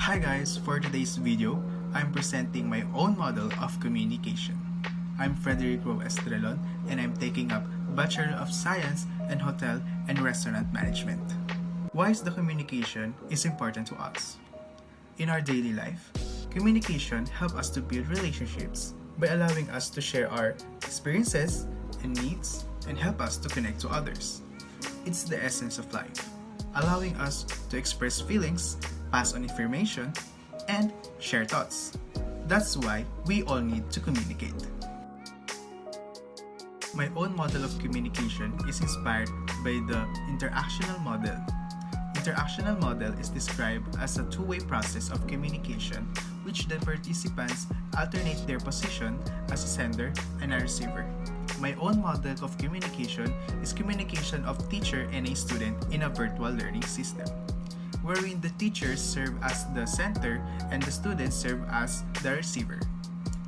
Hi guys, for today's video, I'm presenting my own model of communication. I'm Frederico Estrelon and I'm taking up Bachelor of Science in Hotel and Restaurant Management. Why is the communication is important to us? In our daily life, communication helps us to build relationships by allowing us to share our experiences and needs and help us to connect to others. It's the essence of life, allowing us to express feelings, pass on information, and share thoughts. That's why we all need to communicate. My own model of communication is inspired by the interactional model. Interactional model is described as a two-way process of communication which the participants alternate their position as a sender and a receiver. My own model of communication is communication of teacher and a student in a virtual learning system, wherein the teachers serve as the sender and the students serve as the receiver.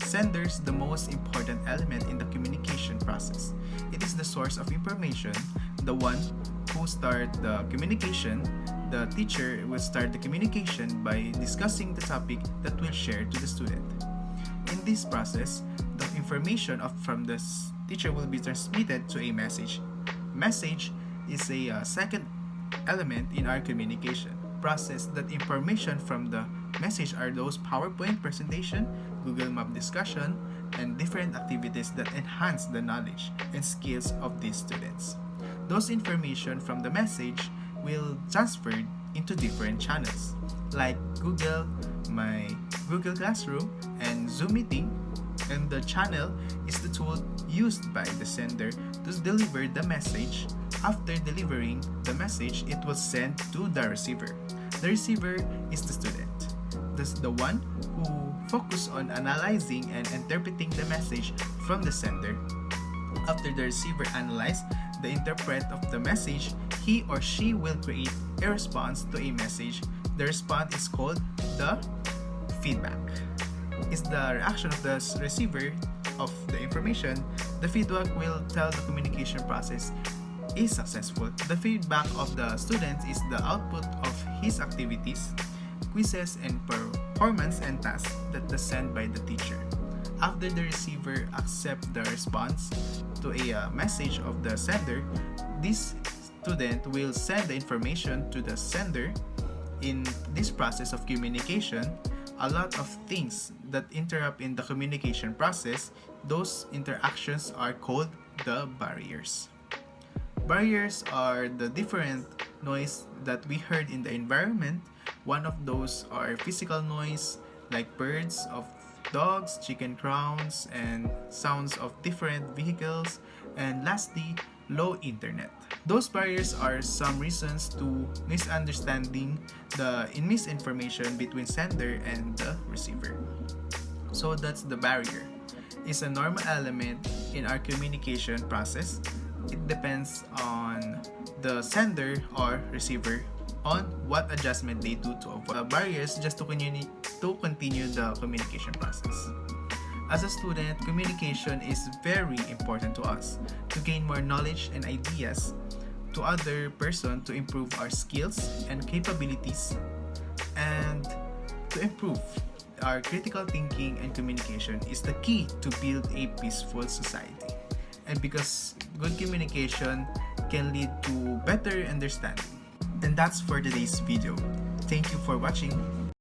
Sender is the most important element in the communication process. It is the source of information, the one who start the communication. The teacher will start the communication by discussing the topic that will share to the student. In this process, the information from the teacher will be transmitted to a message. Message is a second element in our communication process. That information from the message are those PowerPoint presentation, Google Map discussion, and different activities that enhance the knowledge and skills of these students. Those information from the message will transfer into different channels like Google, my Google Classroom, and Zoom meeting. And the channel is the tool used by the sender to deliver the message. After delivering the message, it was sent to the receiver. The receiver is the student. That's the one who focus on analyzing and interpreting the message from the sender. After the receiver analyze the interpret of the message, he or she will create a response to a message. The response is called the feedback. Is the reaction of the receiver of the information. The feedback will tell the communication process is successful. The feedback of the student is the output of his activities, quizzes, and performance and tasks that are sent by the teacher. After the receiver accepts the response to a message of the sender, this student will send the information to the sender. In this process of communication, a lot of things that interrupt in the communication process, those interactions are called the barriers. Barriers are the different noise that we heard in the environment. One of those are physical noise like birds, of dogs, chicken crowns, and sounds of different vehicles. And lastly, low internet. Those barriers are some reasons to misunderstanding the misinformation between sender and the receiver. So that's the barrier. It's a normal element in our communication process. It depends on the sender or receiver on what adjustment they do to avoid barriers just to continue the communication process. As a student, communication is very important to us to gain more knowledge and ideas to other person to improve our skills and capabilities and to improve our critical thinking and communication is the key to build a peaceful society. And because good communication can lead to better understanding. And that's for today's video. Thank you for watching.